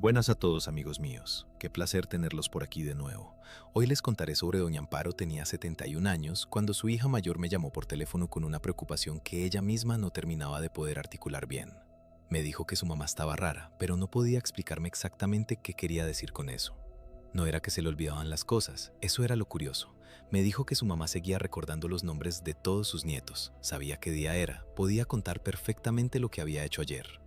Buenas a todos, amigos míos. Qué placer tenerlos por aquí de nuevo. Hoy les contaré sobre doña Amparo. Tenía 71 años cuando su hija mayor me llamó por teléfono con una preocupación que ella misma no terminaba de poder articular bien. Me dijo que su mamá estaba rara, pero no podía explicarme exactamente qué quería decir con eso. No era que se le olvidaban las cosas, eso era lo curioso. Me dijo que su mamá seguía recordando los nombres de todos sus nietos, sabía qué día era, podía contar perfectamente lo que había hecho ayer.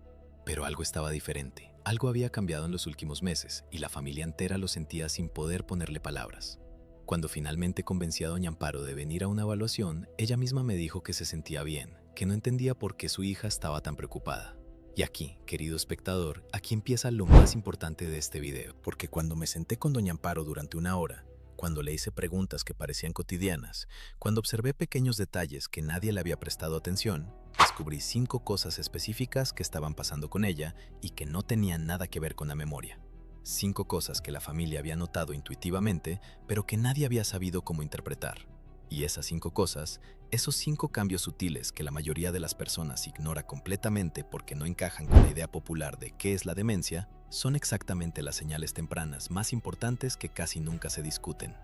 Pero algo estaba diferente, algo había cambiado en los últimos meses y la familia entera lo sentía sin poder ponerle palabras. Cuando finalmente convencí a doña Amparo de venir a una evaluación, ella misma me dijo que se sentía bien, que no entendía por qué su hija estaba tan preocupada. Y aquí, querido espectador, aquí empieza lo más importante de este video, porque cuando me senté con doña Amparo durante una hora, cuando le hice preguntas que parecían cotidianas, cuando observé pequeños detalles que nadie le había prestado atención, descubrí 5 cosas específicas que estaban pasando con ella y que no tenían nada que ver con la memoria. 5 cosas que la familia había notado intuitivamente, pero que nadie había sabido cómo interpretar. Y esas 5 cosas, esos 5 cambios sutiles que la mayoría de las personas ignora completamente porque no encajan con la idea popular de qué es la demencia, son exactamente las señales tempranas más importantes que casi nunca se discuten.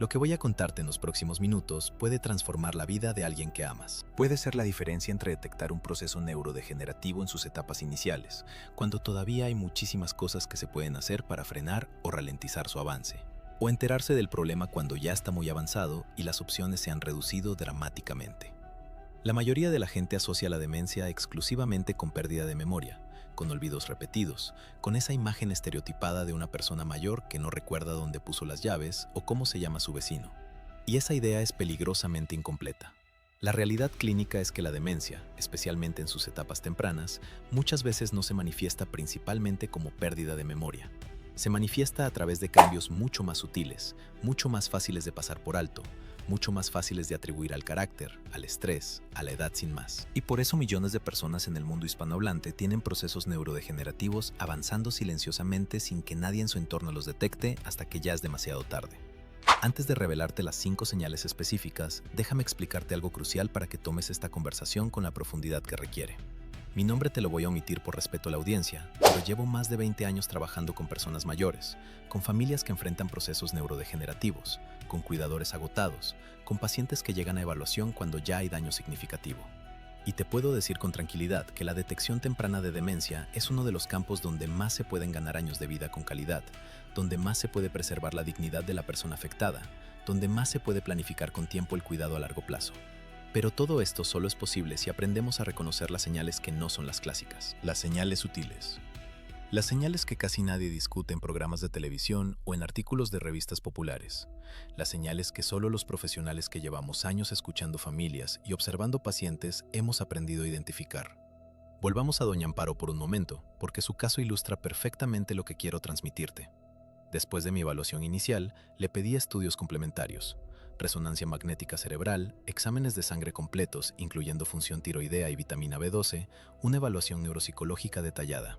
Lo que voy a contarte en los próximos minutos puede transformar la vida de alguien que amas. Puede ser la diferencia entre detectar un proceso neurodegenerativo en sus etapas iniciales, cuando todavía hay muchísimas cosas que se pueden hacer para frenar o ralentizar su avance, o enterarse del problema cuando ya está muy avanzado y las opciones se han reducido dramáticamente. La mayoría de la gente asocia la demencia exclusivamente con pérdida de memoria, con olvidos repetidos, con esa imagen estereotipada de una persona mayor que no recuerda dónde puso las llaves o cómo se llama su vecino. Y esa idea es peligrosamente incompleta. La realidad clínica es que la demencia, especialmente en sus etapas tempranas, muchas veces no se manifiesta principalmente como pérdida de memoria. Se manifiesta a través de cambios mucho más sutiles, mucho más fáciles de pasar por alto, mucho más fáciles de atribuir al carácter, al estrés, a la edad sin más. Y por eso millones de personas en el mundo hispanohablante tienen procesos neurodegenerativos avanzando silenciosamente sin que nadie en su entorno los detecte hasta que ya es demasiado tarde. Antes de revelarte las 5 señales específicas, déjame explicarte algo crucial para que tomes esta conversación con la profundidad que requiere. Mi nombre te lo voy a omitir por respeto a la audiencia, pero llevo más de 20 años trabajando con personas mayores, con familias que enfrentan procesos neurodegenerativos, con cuidadores agotados, con pacientes que llegan a evaluación cuando ya hay daño significativo. Y te puedo decir con tranquilidad que la detección temprana de demencia es uno de los campos donde más se pueden ganar años de vida con calidad, donde más se puede preservar la dignidad de la persona afectada, donde más se puede planificar con tiempo el cuidado a largo plazo. Pero todo esto solo es posible si aprendemos a reconocer las señales que no son las clásicas, las señales sutiles. Las señales que casi nadie discute en programas de televisión o en artículos de revistas populares. Las señales que solo los profesionales que llevamos años escuchando familias y observando pacientes hemos aprendido a identificar. Volvamos a doña Amparo por un momento, porque su caso ilustra perfectamente lo que quiero transmitirte. Después de mi evaluación inicial, le pedí estudios complementarios: resonancia magnética cerebral, exámenes de sangre completos, incluyendo función tiroidea y vitamina B12, una evaluación neuropsicológica detallada.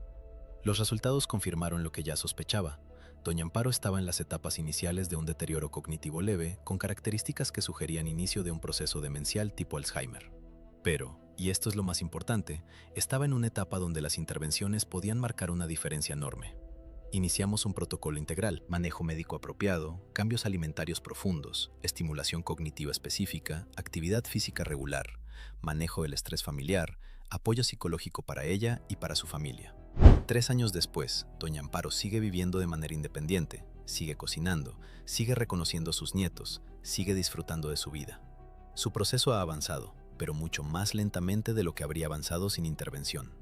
Los resultados confirmaron lo que ya sospechaba. Doña Amparo estaba en las etapas iniciales de un deterioro cognitivo leve, con características que sugerían inicio de un proceso demencial tipo Alzheimer. Pero, y esto es lo más importante, estaba en una etapa donde las intervenciones podían marcar una diferencia enorme. Iniciamos un protocolo integral: manejo médico apropiado, cambios alimentarios profundos, estimulación cognitiva específica, actividad física regular, manejo del estrés familiar, apoyo psicológico para ella y para su familia. 3 años después, doña Amparo sigue viviendo de manera independiente, sigue cocinando, sigue reconociendo a sus nietos, sigue disfrutando de su vida. Su proceso ha avanzado, pero mucho más lentamente de lo que habría avanzado sin intervención.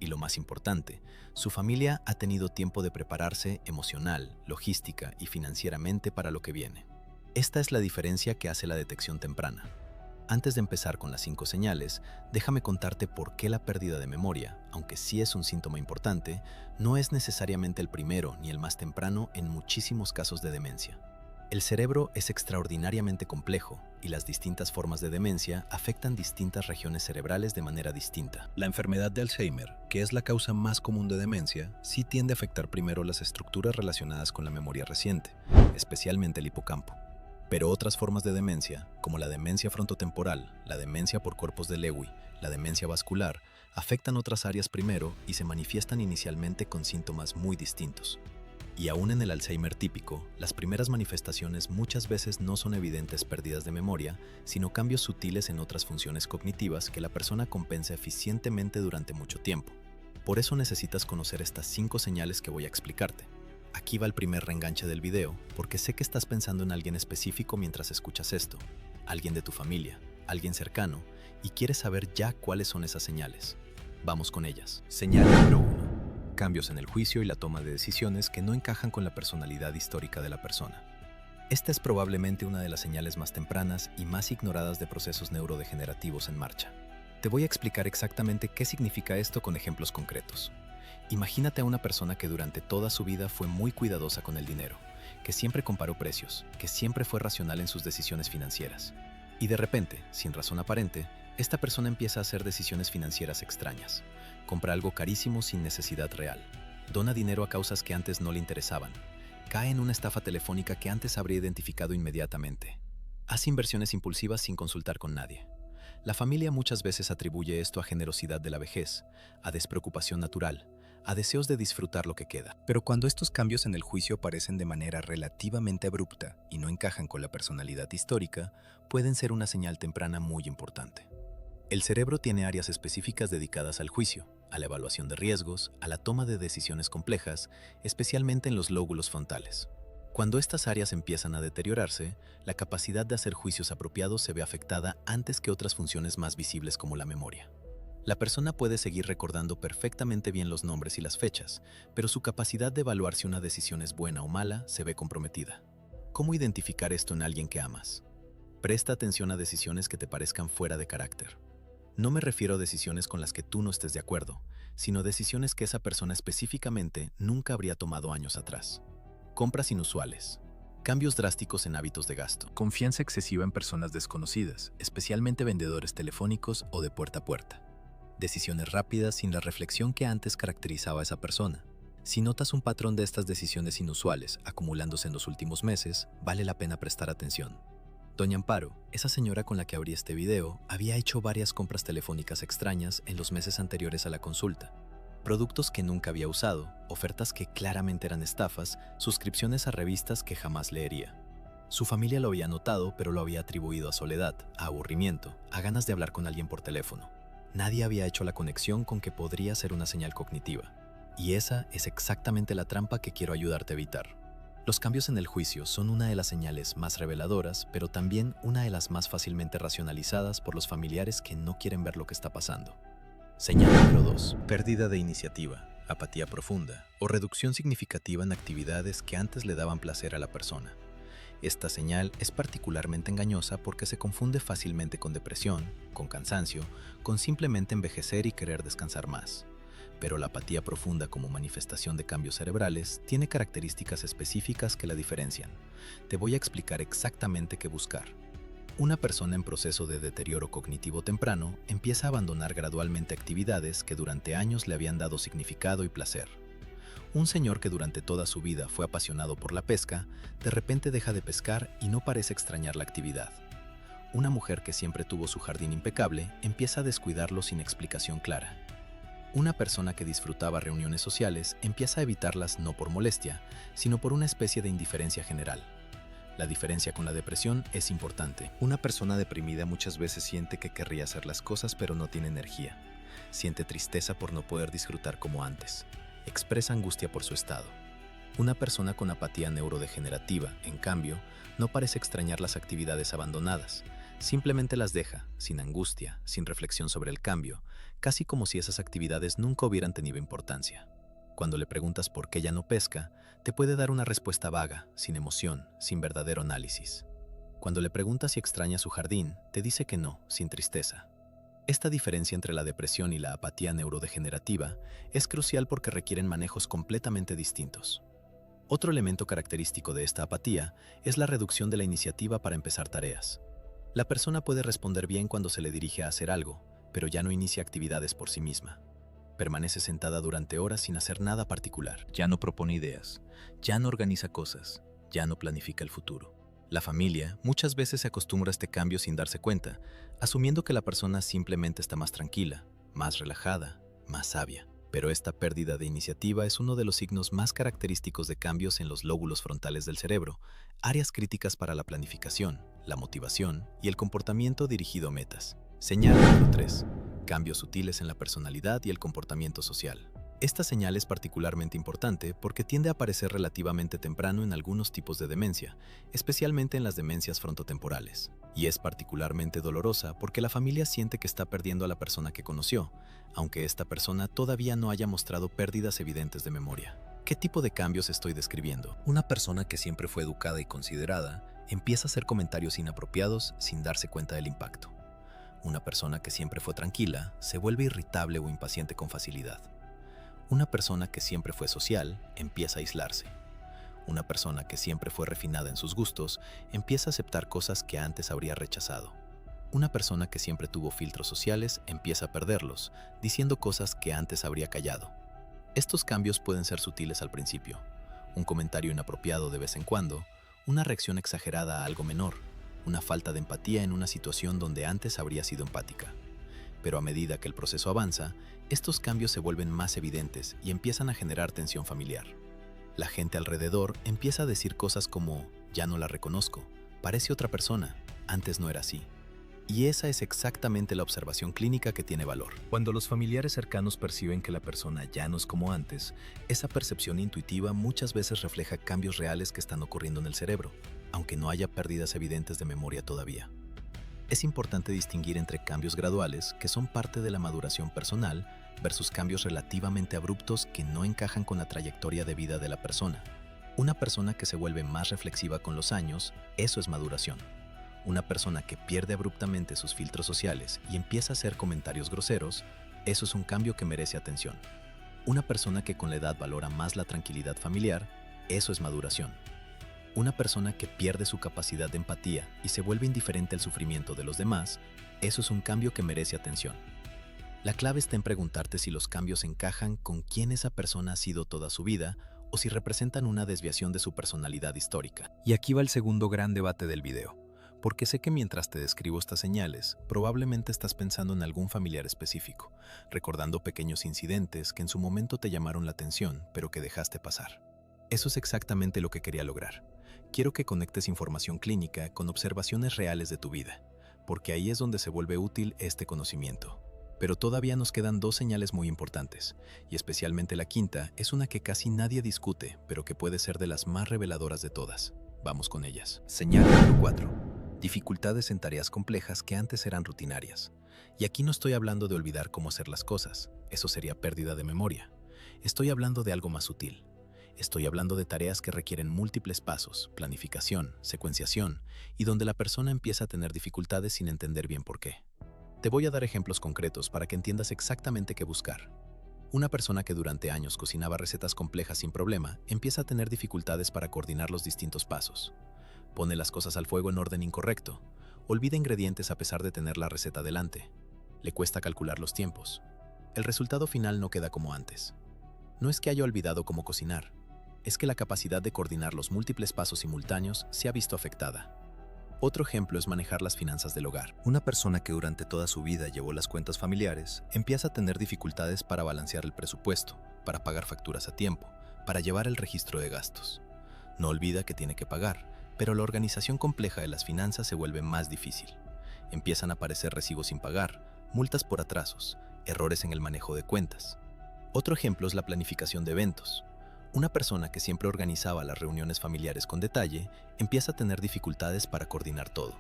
Y lo más importante, su familia ha tenido tiempo de prepararse emocional, logística y financieramente para lo que viene. Esta es la diferencia que hace la detección temprana. Antes de empezar con las 5 señales, déjame contarte por qué la pérdida de memoria, aunque sí es un síntoma importante, no es necesariamente el primero ni el más temprano en muchísimos casos de demencia. El cerebro es extraordinariamente complejo y las distintas formas de demencia afectan distintas regiones cerebrales de manera distinta. La enfermedad de Alzheimer, que es la causa más común de demencia, sí tiende a afectar primero las estructuras relacionadas con la memoria reciente, especialmente el hipocampo. Pero otras formas de demencia, como la demencia frontotemporal, la demencia por cuerpos de Lewy, la demencia vascular, afectan otras áreas primero y se manifiestan inicialmente con síntomas muy distintos. Y aún en el Alzheimer típico, las primeras manifestaciones muchas veces no son evidentes pérdidas de memoria, sino cambios sutiles en otras funciones cognitivas que la persona compensa eficientemente durante mucho tiempo. Por eso necesitas conocer estas 5 señales que voy a explicarte. Aquí va el primer reenganche del video, porque sé que estás pensando en alguien específico mientras escuchas esto, alguien de tu familia, alguien cercano, y quieres saber ya cuáles son esas señales. Vamos con ellas. Señal número 1. Cambios en el juicio y la toma de decisiones que no encajan con la personalidad histórica de la persona. Esta es probablemente una de las señales más tempranas y más ignoradas de procesos neurodegenerativos en marcha. Te voy a explicar exactamente qué significa esto con ejemplos concretos. Imagínate a una persona que durante toda su vida fue muy cuidadosa con el dinero, que siempre comparó precios, que siempre fue racional en sus decisiones financieras. Y de repente, sin razón aparente, esta persona empieza a hacer decisiones financieras extrañas. Compra algo carísimo sin necesidad real. Dona dinero a causas que antes no le interesaban. Cae en una estafa telefónica que antes habría identificado inmediatamente. Hace inversiones impulsivas sin consultar con nadie. La familia muchas veces atribuye esto a generosidad de la vejez, a despreocupación natural, a deseos de disfrutar lo que queda. Pero cuando estos cambios en el juicio aparecen de manera relativamente abrupta y no encajan con la personalidad histórica, pueden ser una señal temprana muy importante. El cerebro tiene áreas específicas dedicadas al juicio, a la evaluación de riesgos, a la toma de decisiones complejas, especialmente en los lóbulos frontales. Cuando estas áreas empiezan a deteriorarse, la capacidad de hacer juicios apropiados se ve afectada antes que otras funciones más visibles como la memoria. La persona puede seguir recordando perfectamente bien los nombres y las fechas, pero su capacidad de evaluar si una decisión es buena o mala se ve comprometida. ¿Cómo identificar esto en alguien que amas? Presta atención a decisiones que te parezcan fuera de carácter. No me refiero a decisiones con las que tú no estés de acuerdo, sino decisiones que esa persona específicamente nunca habría tomado años atrás. Compras inusuales. Cambios drásticos en hábitos de gasto. Confianza excesiva en personas desconocidas, especialmente vendedores telefónicos o de puerta a puerta. Decisiones rápidas sin la reflexión que antes caracterizaba a esa persona. Si notas un patrón de estas decisiones inusuales acumulándose en los últimos meses, vale la pena prestar atención. Doña Amparo, esa señora con la que abrí este video, había hecho varias compras telefónicas extrañas en los meses anteriores a la consulta. Productos que nunca había usado, ofertas que claramente eran estafas, suscripciones a revistas que jamás leería. Su familia lo había notado, pero lo había atribuido a soledad, a aburrimiento, a ganas de hablar con alguien por teléfono. Nadie había hecho la conexión con que podría ser una señal cognitiva. Y esa es exactamente la trampa que quiero ayudarte a evitar. Los cambios en el juicio son una de las señales más reveladoras, pero también una de las más fácilmente racionalizadas por los familiares que no quieren ver lo que está pasando. Señal número 2. Pérdida de iniciativa, apatía profunda o reducción significativa en actividades que antes le daban placer a la persona. Esta señal es particularmente engañosa porque se confunde fácilmente con depresión, con cansancio, con simplemente envejecer y querer descansar más. Pero la apatía profunda como manifestación de cambios cerebrales tiene características específicas que la diferencian. Te voy a explicar exactamente qué buscar. Una persona en proceso de deterioro cognitivo temprano empieza a abandonar gradualmente actividades que durante años le habían dado significado y placer. Un señor que durante toda su vida fue apasionado por la pesca, de repente deja de pescar y no parece extrañar la actividad. Una mujer que siempre tuvo su jardín impecable empieza a descuidarlo sin explicación clara. Una persona que disfrutaba reuniones sociales empieza a evitarlas no por molestia, sino por una especie de indiferencia general. La diferencia con la depresión es importante. Una persona deprimida muchas veces siente que querría hacer las cosas pero no tiene energía. Siente tristeza por no poder disfrutar como antes. Expresa angustia por su estado. Una persona con apatía neurodegenerativa, en cambio, no parece extrañar las actividades abandonadas. Simplemente las deja, sin angustia, sin reflexión sobre el cambio, casi como si esas actividades nunca hubieran tenido importancia. Cuando le preguntas por qué ya no pesca, te puede dar una respuesta vaga, sin emoción, sin verdadero análisis. Cuando le preguntas si extraña su jardín, te dice que no, sin tristeza. Esta diferencia entre la depresión y la apatía neurodegenerativa es crucial porque requieren manejos completamente distintos. Otro elemento característico de esta apatía es la reducción de la iniciativa para empezar tareas. La persona puede responder bien cuando se le dirige a hacer algo, pero ya no inicia actividades por sí misma. Permanece sentada durante horas sin hacer nada particular. Ya no propone ideas, ya no organiza cosas, ya no planifica el futuro. La familia muchas veces se acostumbra a este cambio sin darse cuenta, asumiendo que la persona simplemente está más tranquila, más relajada, más sabia. Pero esta pérdida de iniciativa es uno de los signos más característicos de cambios en los lóbulos frontales del cerebro, áreas críticas para la planificación, la motivación y el comportamiento dirigido a metas. Señal número 3. Cambios sutiles en la personalidad y el comportamiento social. Esta señal es particularmente importante porque tiende a aparecer relativamente temprano en algunos tipos de demencia, especialmente en las demencias frontotemporales. Y es particularmente dolorosa porque la familia siente que está perdiendo a la persona que conoció, aunque esta persona todavía no haya mostrado pérdidas evidentes de memoria. ¿Qué tipo de cambios estoy describiendo? Una persona que siempre fue educada y considerada empieza a hacer comentarios inapropiados sin darse cuenta del impacto. Una persona que siempre fue tranquila se vuelve irritable o impaciente con facilidad. Una persona que siempre fue social empieza a aislarse. Una persona que siempre fue refinada en sus gustos empieza a aceptar cosas que antes habría rechazado. Una persona que siempre tuvo filtros sociales empieza a perderlos, diciendo cosas que antes habría callado. Estos cambios pueden ser sutiles al principio. Un comentario inapropiado de vez en cuando, una reacción exagerada a algo menor, una falta de empatía en una situación donde antes habría sido empática. Pero a medida que el proceso avanza, estos cambios se vuelven más evidentes y empiezan a generar tensión familiar. La gente alrededor empieza a decir cosas como, ya no la reconozco, parece otra persona, antes no era así. Y esa es exactamente la observación clínica que tiene valor. Cuando los familiares cercanos perciben que la persona ya no es como antes, esa percepción intuitiva muchas veces refleja cambios reales que están ocurriendo en el cerebro, aunque no haya pérdidas evidentes de memoria todavía. Es importante distinguir entre cambios graduales, que son parte de la maduración personal, versus cambios relativamente abruptos que no encajan con la trayectoria de vida de la persona. Una persona que se vuelve más reflexiva con los años, eso es maduración. Una persona que pierde abruptamente sus filtros sociales y empieza a hacer comentarios groseros, eso es un cambio que merece atención. Una persona que con la edad valora más la tranquilidad familiar, eso es maduración. Una persona que pierde su capacidad de empatía y se vuelve indiferente al sufrimiento de los demás, eso es un cambio que merece atención. La clave está en preguntarte si los cambios encajan con quién esa persona ha sido toda su vida o si representan una desviación de su personalidad histórica. Y aquí va el segundo gran debate del video, porque sé que mientras te describo estas señales, probablemente estás pensando en algún familiar específico, recordando pequeños incidentes que en su momento te llamaron la atención, pero que dejaste pasar. Eso es exactamente lo que quería lograr. Quiero que conectes información clínica con observaciones reales de tu vida, porque ahí es donde se vuelve útil este conocimiento. Pero todavía nos quedan dos señales muy importantes, y especialmente la quinta es una que casi nadie discute, pero que puede ser de las más reveladoras de todas. Vamos con ellas. Señal número 4. Dificultades en tareas complejas que antes eran rutinarias. Y aquí no estoy hablando de olvidar cómo hacer las cosas, eso sería pérdida de memoria. Estoy hablando de algo más sutil. Estoy hablando de tareas que requieren múltiples pasos, planificación, secuenciación, y donde la persona empieza a tener dificultades sin entender bien por qué. Te voy a dar ejemplos concretos para que entiendas exactamente qué buscar. Una persona que durante años cocinaba recetas complejas sin problema, empieza a tener dificultades para coordinar los distintos pasos. Pone las cosas al fuego en orden incorrecto, olvida ingredientes a pesar de tener la receta delante, le cuesta calcular los tiempos. El resultado final no queda como antes. No es que haya olvidado cómo cocinar, es que la capacidad de coordinar los múltiples pasos simultáneos se ha visto afectada. Otro ejemplo es manejar las finanzas del hogar. Una persona que durante toda su vida llevó las cuentas familiares empieza a tener dificultades para balancear el presupuesto, para pagar facturas a tiempo, para llevar el registro de gastos. No olvida que tiene que pagar, pero la organización compleja de las finanzas se vuelve más difícil. Empiezan a aparecer recibos sin pagar, multas por atrasos, errores en el manejo de cuentas. Otro ejemplo es la planificación de eventos. Una persona que siempre organizaba las reuniones familiares con detalle empieza a tener dificultades para coordinar todo.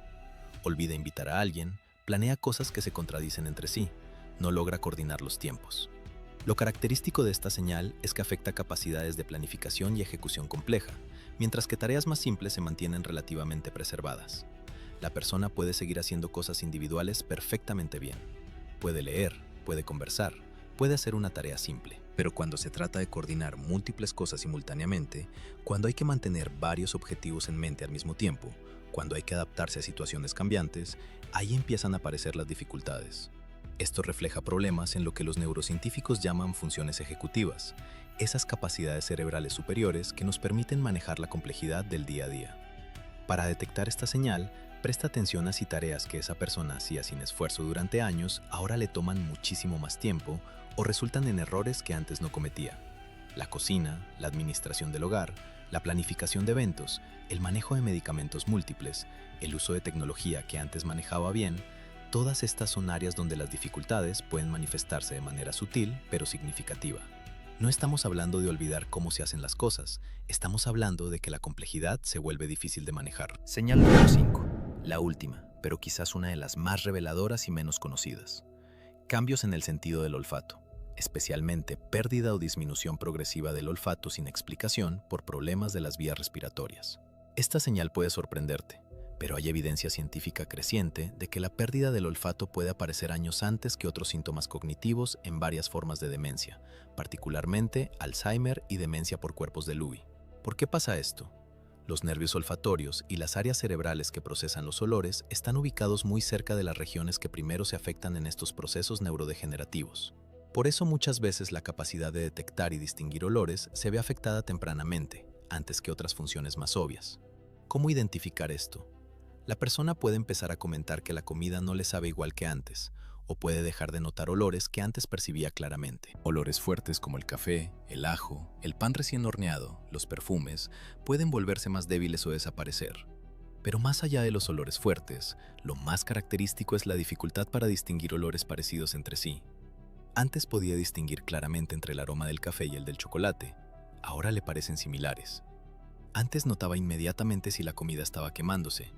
Olvida invitar a alguien, planea cosas que se contradicen entre sí, no logra coordinar los tiempos. Lo característico de esta señal es que afecta capacidades de planificación y ejecución compleja, mientras que tareas más simples se mantienen relativamente preservadas. La persona puede seguir haciendo cosas individuales perfectamente bien. Puede leer, puede conversar, puede hacer una tarea simple. Pero cuando se trata de coordinar múltiples cosas simultáneamente, cuando hay que mantener varios objetivos en mente al mismo tiempo, cuando hay que adaptarse a situaciones cambiantes, ahí empiezan a aparecer las dificultades. Esto refleja problemas en lo que los neurocientíficos llaman funciones ejecutivas, esas capacidades cerebrales superiores que nos permiten manejar la complejidad del día a día. Para detectar esta señal, presta atención a si tareas que esa persona hacía sin esfuerzo durante años ahora le toman muchísimo más tiempo o resultan en errores que antes no cometía. La cocina, la administración del hogar, la planificación de eventos, el manejo de medicamentos múltiples, el uso de tecnología que antes manejaba bien, todas estas son áreas donde las dificultades pueden manifestarse de manera sutil pero significativa. No estamos hablando de olvidar cómo se hacen las cosas, estamos hablando de que la complejidad se vuelve difícil de manejar. Señal número 5. La última, pero quizás una de las más reveladoras y menos conocidas. Cambios en el sentido del olfato, especialmente pérdida o disminución progresiva del olfato sin explicación por problemas de las vías respiratorias. Esta señal puede sorprenderte, pero hay evidencia científica creciente de que la pérdida del olfato puede aparecer años antes que otros síntomas cognitivos en varias formas de demencia, particularmente Alzheimer y demencia por cuerpos de Lewy. ¿Por qué pasa esto? Los nervios olfatorios y las áreas cerebrales que procesan los olores están ubicados muy cerca de las regiones que primero se afectan en estos procesos neurodegenerativos. Por eso muchas veces la capacidad de detectar y distinguir olores se ve afectada tempranamente, antes que otras funciones más obvias. ¿Cómo identificar esto? La persona puede empezar a comentar que la comida no le sabe igual que antes, o puede dejar de notar olores que antes percibía claramente. Olores fuertes como el café, el ajo, el pan recién horneado, los perfumes, pueden volverse más débiles o desaparecer. Pero más allá de los olores fuertes, lo más característico es la dificultad para distinguir olores parecidos entre sí. Antes podía distinguir claramente entre el aroma del café y el del chocolate, ahora le parecen similares. Antes notaba inmediatamente si la comida estaba quemándose,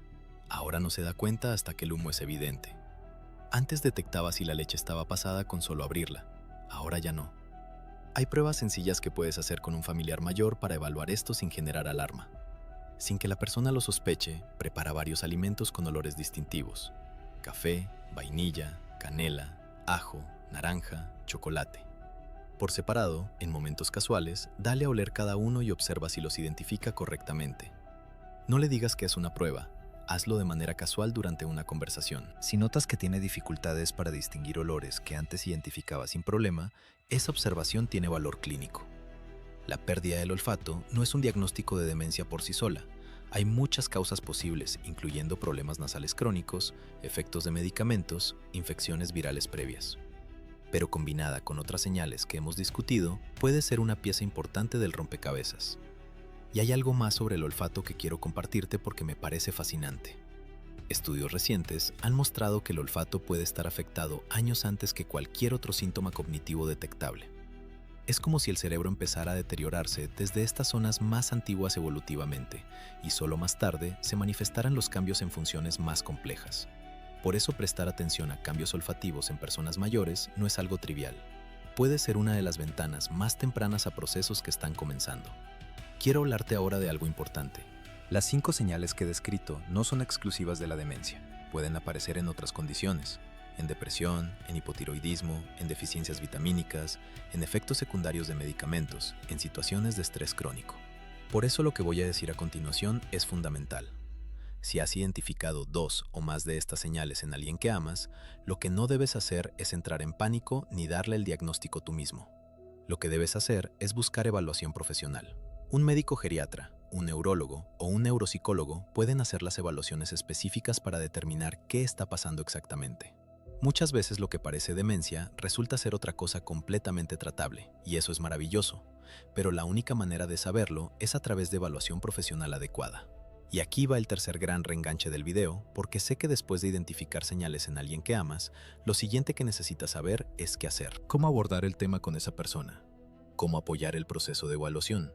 ahora no se da cuenta hasta que el humo es evidente. Antes detectaba si la leche estaba pasada con solo abrirla, ahora ya no. Hay pruebas sencillas que puedes hacer con un familiar mayor para evaluar esto sin generar alarma. Sin que la persona lo sospeche, prepara varios alimentos con olores distintivos: café, vainilla, canela, ajo, naranja, chocolate. Por separado, en momentos casuales, dale a oler cada uno y observa si los identifica correctamente. No le digas que es una prueba. Hazlo de manera casual durante una conversación. Si notas que tiene dificultades para distinguir olores que antes identificaba sin problema, esa observación tiene valor clínico. La pérdida del olfato no es un diagnóstico de demencia por sí sola. Hay muchas causas posibles, incluyendo problemas nasales crónicos, efectos de medicamentos, infecciones virales previas. Pero combinada con otras señales que hemos discutido, puede ser una pieza importante del rompecabezas. Y hay algo más sobre el olfato que quiero compartirte porque me parece fascinante. Estudios recientes han mostrado que el olfato puede estar afectado años antes que cualquier otro síntoma cognitivo detectable. Es como si el cerebro empezara a deteriorarse desde estas zonas más antiguas evolutivamente, y solo más tarde se manifestaran los cambios en funciones más complejas. Por eso prestar atención a cambios olfativos en personas mayores no es algo trivial. Puede ser una de las ventanas más tempranas a procesos que están comenzando. Quiero hablarte ahora de algo importante. Las 5 señales que he descrito no son exclusivas de la demencia. Pueden aparecer en otras condiciones, en depresión, en hipotiroidismo, en deficiencias vitamínicas, en efectos secundarios de medicamentos, en situaciones de estrés crónico. Por eso lo que voy a decir a continuación es fundamental. Si has identificado 2 o más de estas señales en alguien que amas, lo que no debes hacer es entrar en pánico ni darle el diagnóstico tú mismo. Lo que debes hacer es buscar evaluación profesional. Un médico geriatra, un neurólogo o un neuropsicólogo pueden hacer las evaluaciones específicas para determinar qué está pasando exactamente. Muchas veces lo que parece demencia resulta ser otra cosa completamente tratable, y eso es maravilloso, pero la única manera de saberlo es a través de evaluación profesional adecuada. Y aquí va el tercer gran reenganche del video, porque sé que después de identificar señales en alguien que amas, lo siguiente que necesitas saber es qué hacer. ¿Cómo abordar el tema con esa persona? ¿Cómo apoyar el proceso de evaluación?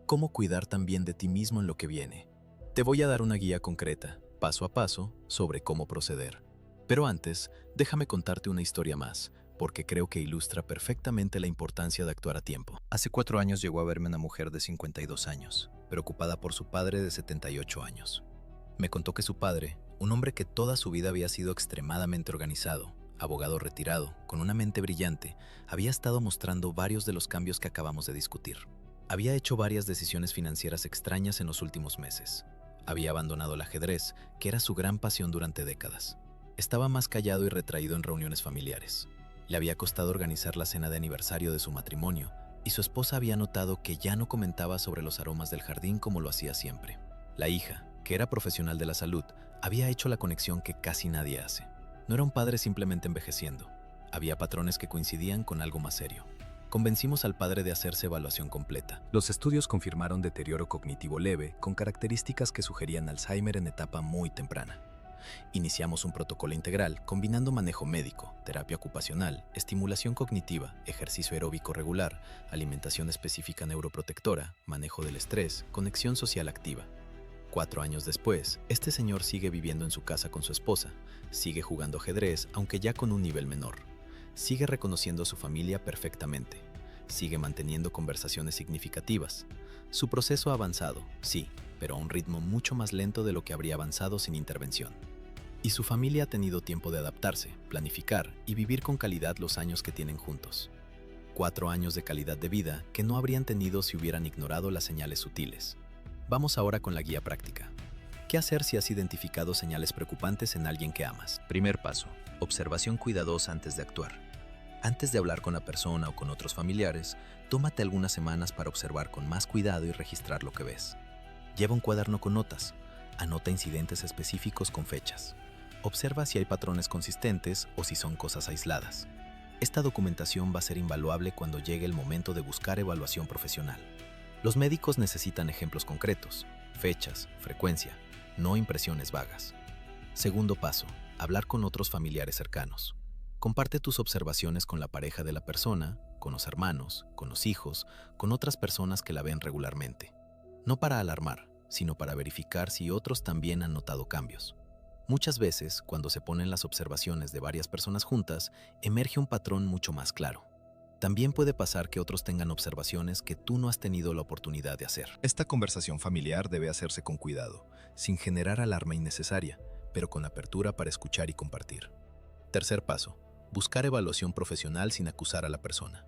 ¿Cómo cuidar también de ti mismo en lo que viene? Te voy a dar una guía concreta, paso a paso, sobre cómo proceder. Pero antes, déjame contarte una historia más, porque creo que ilustra perfectamente la importancia de actuar a tiempo. Hace 4 años llegó a verme una mujer de 52 años, preocupada por su padre de 78 años. Me contó que su padre, un hombre que toda su vida había sido extremadamente organizado, abogado retirado, con una mente brillante, había estado mostrando varios de los cambios que acabamos de discutir. Había hecho varias decisiones financieras extrañas en los últimos meses. Había abandonado el ajedrez, que era su gran pasión durante décadas. Estaba más callado y retraído en reuniones familiares. Le había costado organizar la cena de aniversario de su matrimonio, y su esposa había notado que ya no comentaba sobre los aromas del jardín como lo hacía siempre. La hija, que era profesional de la salud, había hecho la conexión que casi nadie hace. No era un padre simplemente envejeciendo. Había patrones que coincidían con algo más serio. Convencimos al padre de hacerse evaluación completa. Los estudios confirmaron deterioro cognitivo leve con características que sugerían Alzheimer en etapa muy temprana. Iniciamos un protocolo integral combinando manejo médico, terapia ocupacional, estimulación cognitiva, ejercicio aeróbico regular, alimentación específica neuroprotectora, manejo del estrés, conexión social activa. 4 años después, este señor sigue viviendo en su casa con su esposa, sigue jugando ajedrez, aunque ya con un nivel menor. Sigue reconociendo a su familia perfectamente. Sigue manteniendo conversaciones significativas. Su proceso ha avanzado, sí, pero a un ritmo mucho más lento de lo que habría avanzado sin intervención. Y su familia ha tenido tiempo de adaptarse, planificar y vivir con calidad los años que tienen juntos. 4 años de calidad de vida que no habrían tenido si hubieran ignorado las señales sutiles. Vamos ahora con la guía práctica. ¿Qué hacer si has identificado señales preocupantes en alguien que amas? Primer paso, observación cuidadosa antes de actuar. Antes de hablar con la persona o con otros familiares, tómate algunas semanas para observar con más cuidado y registrar lo que ves. Lleva un cuaderno con notas. Anota incidentes específicos con fechas. Observa si hay patrones consistentes o si son cosas aisladas. Esta documentación va a ser invaluable cuando llegue el momento de buscar evaluación profesional. Los médicos necesitan ejemplos concretos, fechas, frecuencia, no impresiones vagas. Segundo paso, hablar con otros familiares cercanos. Comparte tus observaciones con la pareja de la persona, con los hermanos, con los hijos, con otras personas que la ven regularmente. No para alarmar, sino para verificar si otros también han notado cambios. Muchas veces, cuando se ponen las observaciones de varias personas juntas, emerge un patrón mucho más claro. También puede pasar que otros tengan observaciones que tú no has tenido la oportunidad de hacer. Esta conversación familiar debe hacerse con cuidado, sin generar alarma innecesaria, pero con apertura para escuchar y compartir. Tercer paso. Buscar evaluación profesional sin acusar a la persona.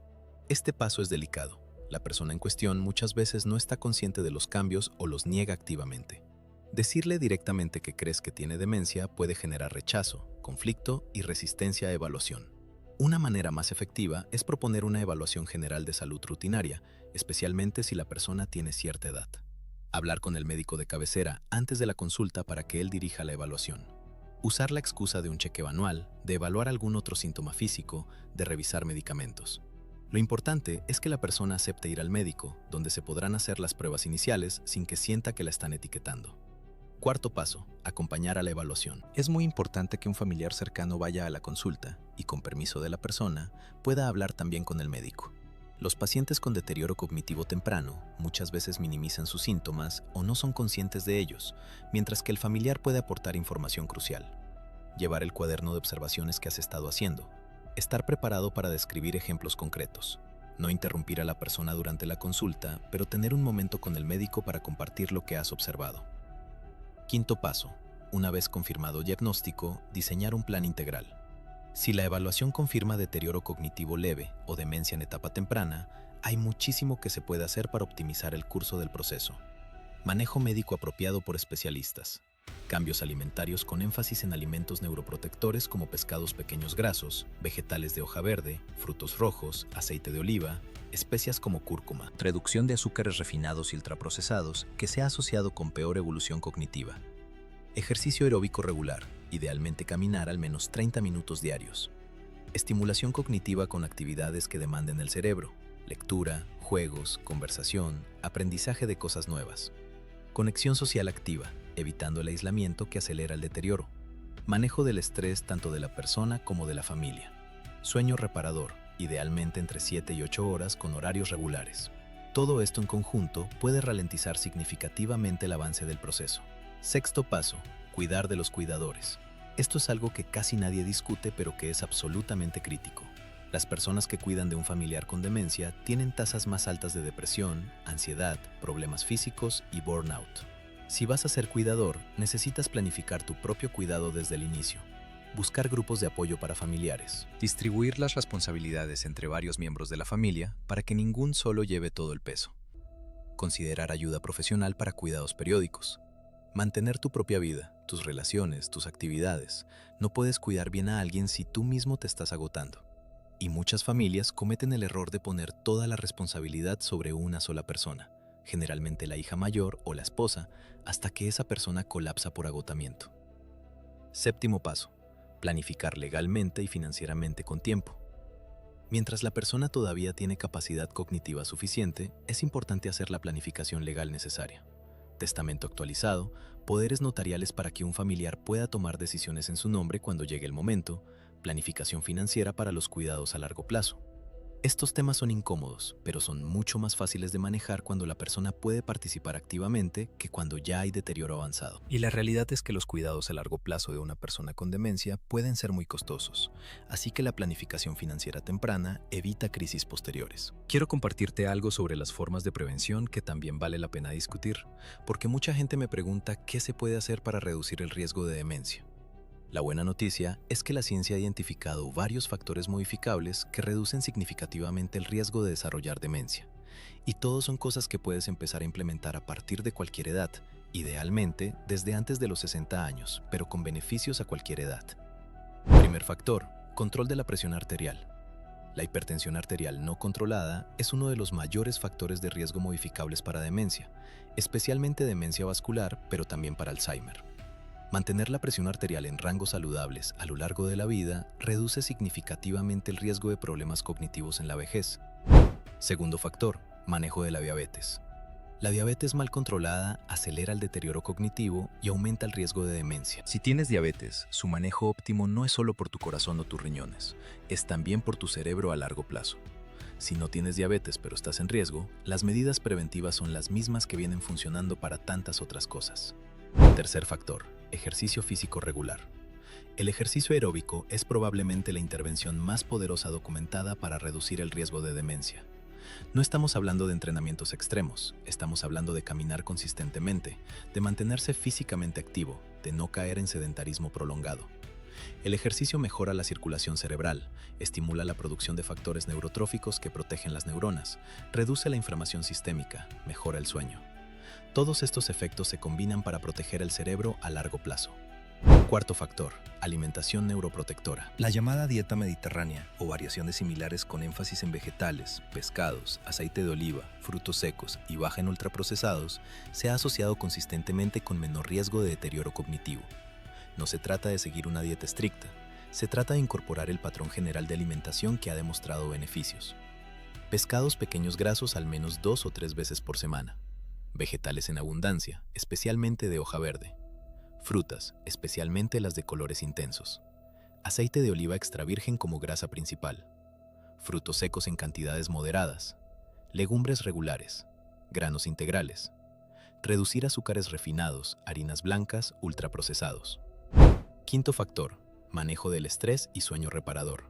Este paso es delicado. La persona en cuestión muchas veces no está consciente de los cambios o los niega activamente. Decirle directamente que crees que tiene demencia puede generar rechazo, conflicto y resistencia a evaluación. Una manera más efectiva es proponer una evaluación general de salud rutinaria, especialmente si la persona tiene cierta edad. Hablar con el médico de cabecera antes de la consulta para que él dirija la evaluación. Usar la excusa de un chequeo anual, de evaluar algún otro síntoma físico, de revisar medicamentos. Lo importante es que la persona acepte ir al médico, donde se podrán hacer las pruebas iniciales sin que sienta que la están etiquetando. Cuarto paso, acompañar a la evaluación. Es muy importante que un familiar cercano vaya a la consulta y, con permiso de la persona, pueda hablar también con el médico. Los pacientes con deterioro cognitivo temprano muchas veces minimizan sus síntomas o no son conscientes de ellos, mientras que el familiar puede aportar información crucial. Llevar el cuaderno de observaciones que has estado haciendo. Estar preparado para describir ejemplos concretos. No interrumpir a la persona durante la consulta, pero tener un momento con el médico para compartir lo que has observado. Quinto paso. Una vez confirmado diagnóstico, diseñar un plan integral. Si la evaluación confirma deterioro cognitivo leve o demencia en etapa temprana, hay muchísimo que se puede hacer para optimizar el curso del proceso. Manejo médico apropiado por especialistas. Cambios alimentarios con énfasis en alimentos neuroprotectores como pescados pequeños grasos, vegetales de hoja verde, frutos rojos, aceite de oliva, especias como cúrcuma. Reducción de azúcares refinados y ultraprocesados que se ha asociado con peor evolución cognitiva. Ejercicio aeróbico regular, idealmente caminar al menos 30 minutos diarios. Estimulación cognitiva con actividades que demanden el cerebro, lectura, juegos, conversación, aprendizaje de cosas nuevas. Conexión social activa, evitando el aislamiento que acelera el deterioro. Manejo del estrés tanto de la persona como de la familia. Sueño reparador, idealmente entre 7 y 8 horas con horarios regulares. Todo esto en conjunto puede ralentizar significativamente el avance del proceso. Sexto paso, cuidar de los cuidadores. Esto es algo que casi nadie discute, pero que es absolutamente crítico. Las personas que cuidan de un familiar con demencia tienen tasas más altas de depresión, ansiedad, problemas físicos y burnout. Si vas a ser cuidador, necesitas planificar tu propio cuidado desde el inicio. Buscar grupos de apoyo para familiares. Distribuir las responsabilidades entre varios miembros de la familia para que ningún solo lleve todo el peso. Considerar ayuda profesional para cuidados periódicos. Mantener tu propia vida, tus relaciones, tus actividades. No puedes cuidar bien a alguien si tú mismo te estás agotando. Y muchas familias cometen el error de poner toda la responsabilidad sobre una sola persona, generalmente la hija mayor o la esposa, hasta que esa persona colapsa por agotamiento. Séptimo paso: planificar legalmente y financieramente con tiempo. Mientras la persona todavía tiene capacidad cognitiva suficiente, es importante hacer la planificación legal necesaria. Testamento actualizado, poderes notariales para que un familiar pueda tomar decisiones en su nombre cuando llegue el momento, planificación financiera para los cuidados a largo plazo. Estos temas son incómodos, pero son mucho más fáciles de manejar cuando la persona puede participar activamente que cuando ya hay deterioro avanzado. Y la realidad es que los cuidados a largo plazo de una persona con demencia pueden ser muy costosos, así que la planificación financiera temprana evita crisis posteriores. Quiero compartirte algo sobre las formas de prevención que también vale la pena discutir, porque mucha gente me pregunta qué se puede hacer para reducir el riesgo de demencia. La buena noticia es que la ciencia ha identificado varios factores modificables que reducen significativamente el riesgo de desarrollar demencia. Y todos son cosas que puedes empezar a implementar a partir de cualquier edad, idealmente desde antes de los 60 años, pero con beneficios a cualquier edad. Primer factor: control de la presión arterial. La hipertensión arterial no controlada es uno de los mayores factores de riesgo modificables para demencia, especialmente demencia vascular, pero también para Alzheimer. Mantener la presión arterial en rangos saludables a lo largo de la vida reduce significativamente el riesgo de problemas cognitivos en la vejez. Segundo factor: manejo de la diabetes. La diabetes mal controlada acelera el deterioro cognitivo y aumenta el riesgo de demencia. Si tienes diabetes, su manejo óptimo no es solo por tu corazón o tus riñones, es también por tu cerebro a largo plazo. Si no tienes diabetes pero estás en riesgo, las medidas preventivas son las mismas que vienen funcionando para tantas otras cosas. Tercer factor: ejercicio físico regular. El ejercicio aeróbico es probablemente la intervención más poderosa documentada para reducir el riesgo de demencia. No estamos hablando de entrenamientos extremos, estamos hablando de caminar consistentemente, de mantenerse físicamente activo, de no caer en sedentarismo prolongado. El ejercicio mejora la circulación cerebral, estimula la producción de factores neurotróficos que protegen las neuronas, reduce la inflamación sistémica, mejora el sueño. Todos estos efectos se combinan para proteger el cerebro a largo plazo. Cuarto factor: alimentación neuroprotectora. La llamada dieta mediterránea, o variaciones similares con énfasis en vegetales, pescados, aceite de oliva, frutos secos y baja en ultraprocesados, se ha asociado consistentemente con menor riesgo de deterioro cognitivo. No se trata de seguir una dieta estricta, se trata de incorporar el patrón general de alimentación que ha demostrado beneficios. Pescados pequeños grasos al menos 2 o 3 veces por semana. Vegetales en abundancia, especialmente de hoja verde. Frutas, especialmente las de colores intensos. Aceite de oliva extra virgen como grasa principal. Frutos secos en cantidades moderadas. Legumbres regulares. Granos integrales. Reducir azúcares refinados, harinas blancas, ultraprocesados. Quinto factor: manejo del estrés y sueño reparador.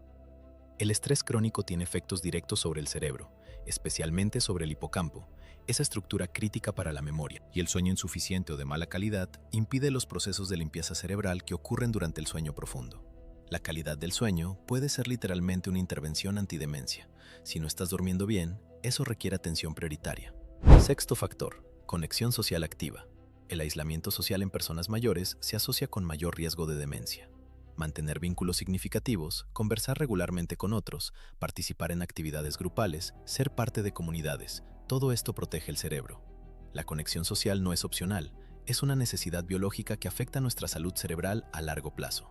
El estrés crónico tiene efectos directos sobre el cerebro, especialmente sobre el hipocampo, esa estructura crítica para la memoria, y el sueño insuficiente o de mala calidad impide los procesos de limpieza cerebral que ocurren durante el sueño profundo. La calidad del sueño puede ser literalmente una intervención antidemencia. Si no estás durmiendo bien, eso requiere atención prioritaria. Sexto factor: conexión social activa. El aislamiento social en personas mayores se asocia con mayor riesgo de demencia. Mantener vínculos significativos, conversar regularmente con otros, participar en actividades grupales, ser parte de comunidades, todo esto protege el cerebro. La conexión social no es opcional, es una necesidad biológica que afecta nuestra salud cerebral a largo plazo.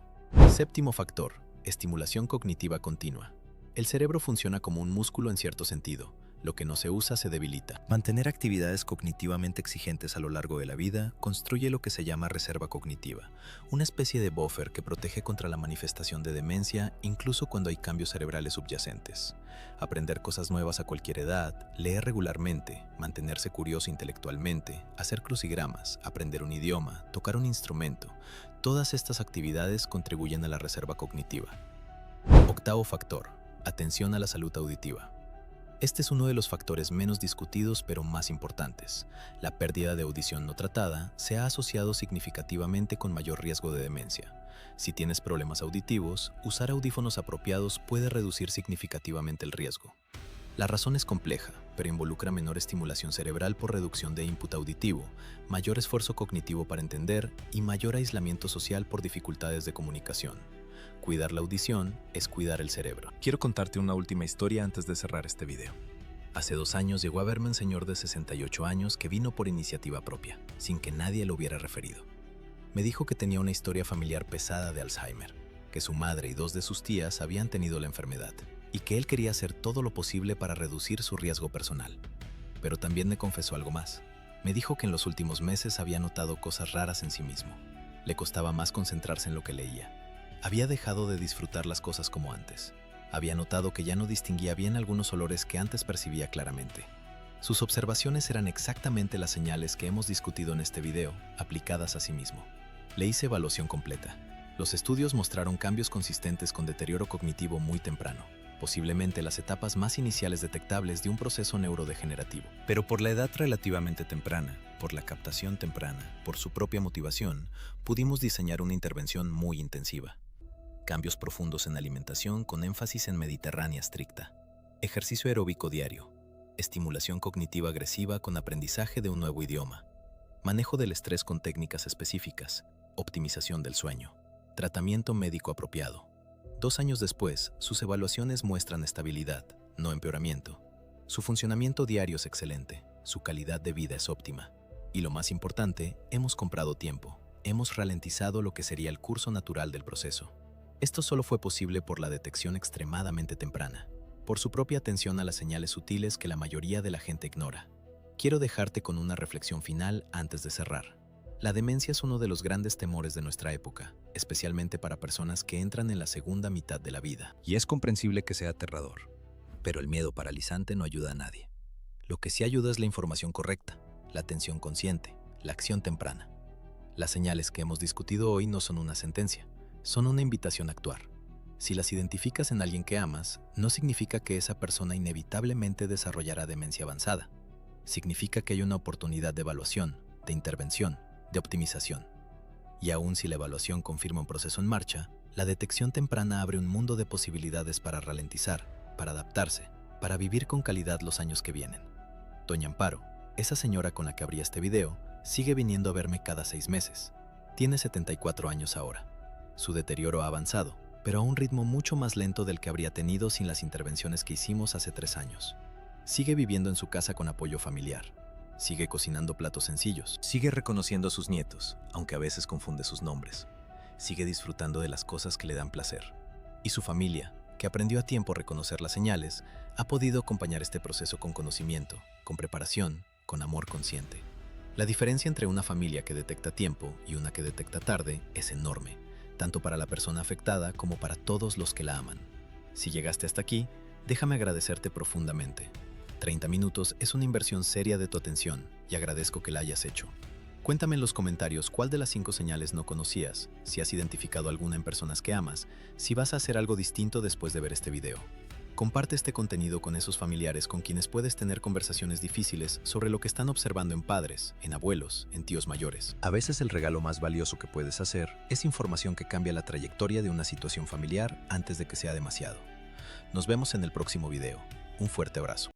Séptimo factor: estimulación cognitiva continua. El cerebro funciona como un músculo en cierto sentido. Lo que no se usa se debilita. Mantener actividades cognitivamente exigentes a lo largo de la vida construye lo que se llama reserva cognitiva, una especie de buffer que protege contra la manifestación de demencia incluso cuando hay cambios cerebrales subyacentes. Aprender cosas nuevas a cualquier edad, leer regularmente, mantenerse curioso intelectualmente, hacer crucigramas, aprender un idioma, tocar un instrumento, todas estas actividades contribuyen a la reserva cognitiva. Octavo factor: atención a la salud auditiva. Este es uno de los factores menos discutidos pero más importantes. La pérdida de audición no tratada se ha asociado significativamente con mayor riesgo de demencia. Si tienes problemas auditivos, usar audífonos apropiados puede reducir significativamente el riesgo. La razón es compleja, pero involucra menor estimulación cerebral por reducción de input auditivo, mayor esfuerzo cognitivo para entender y mayor aislamiento social por dificultades de comunicación. Cuidar la audición es cuidar el cerebro. Quiero contarte una última historia antes de cerrar este video. Hace 2 años llegó a verme un señor de 68 años que vino por iniciativa propia, sin que nadie lo hubiera referido. Me dijo que tenía una historia familiar pesada de Alzheimer, que su madre y 2 de sus tías habían tenido la enfermedad, y que él quería hacer todo lo posible para reducir su riesgo personal. Pero también me confesó algo más. Me dijo que en los últimos meses había notado cosas raras en sí mismo. Le costaba más concentrarse en lo que leía. Había dejado de disfrutar las cosas como antes. Había notado que ya no distinguía bien algunos olores que antes percibía claramente. Sus observaciones eran exactamente las señales que hemos discutido en este video, aplicadas a sí mismo. Le hice evaluación completa. Los estudios mostraron cambios consistentes con deterioro cognitivo muy temprano, posiblemente las etapas más iniciales detectables de un proceso neurodegenerativo. Pero por la edad relativamente temprana, por la captación temprana, por su propia motivación, pudimos diseñar una intervención muy intensiva. Cambios profundos en alimentación con énfasis en mediterránea estricta, ejercicio aeróbico diario, estimulación cognitiva agresiva con aprendizaje de un nuevo idioma, manejo del estrés con técnicas específicas, optimización del sueño, tratamiento médico apropiado. 2 años después, sus evaluaciones muestran estabilidad, no empeoramiento. Su funcionamiento diario es excelente, su calidad de vida es óptima. Y lo más importante, hemos comprado tiempo, hemos ralentizado lo que sería el curso natural del proceso. Esto solo fue posible por la detección extremadamente temprana, por su propia atención a las señales sutiles que la mayoría de la gente ignora. Quiero dejarte con una reflexión final antes de cerrar. La demencia es uno de los grandes temores de nuestra época, especialmente para personas que entran en la segunda mitad de la vida. Y es comprensible que sea aterrador, pero el miedo paralizante no ayuda a nadie. Lo que sí ayuda es la información correcta, la atención consciente, la acción temprana. Las señales que hemos discutido hoy no son una sentencia, son una invitación a actuar. Si las identificas en alguien que amas, no significa que esa persona inevitablemente desarrollará demencia avanzada. Significa que hay una oportunidad de evaluación, de intervención, de optimización. Y aun si la evaluación confirma un proceso en marcha, la detección temprana abre un mundo de posibilidades para ralentizar, para adaptarse, para vivir con calidad los años que vienen. Doña Amparo, esa señora con la que abrí este video, sigue viniendo a verme cada 6 meses. Tiene 74 años ahora. Su deterioro ha avanzado, pero a un ritmo mucho más lento del que habría tenido sin las intervenciones que hicimos hace 3 años. Sigue viviendo en su casa con apoyo familiar. Sigue cocinando platos sencillos. Sigue reconociendo a sus nietos, aunque a veces confunde sus nombres. Sigue disfrutando de las cosas que le dan placer. Y su familia, que aprendió a tiempo a reconocer las señales, ha podido acompañar este proceso con conocimiento, con preparación, con amor consciente. La diferencia entre una familia que detecta a tiempo y una que detecta tarde es enorme, tanto para la persona afectada como para todos los que la aman. Si llegaste hasta aquí, déjame agradecerte profundamente. 30 minutos es una inversión seria de tu atención y agradezco que la hayas hecho. Cuéntame en los comentarios cuál de las 5 señales no conocías, si has identificado alguna en personas que amas, si vas a hacer algo distinto después de ver este video. Comparte este contenido con esos familiares con quienes puedes tener conversaciones difíciles sobre lo que están observando en padres, en abuelos, en tíos mayores. A veces el regalo más valioso que puedes hacer es información que cambia la trayectoria de una situación familiar antes de que sea demasiado. Nos vemos en el próximo video. Un fuerte abrazo.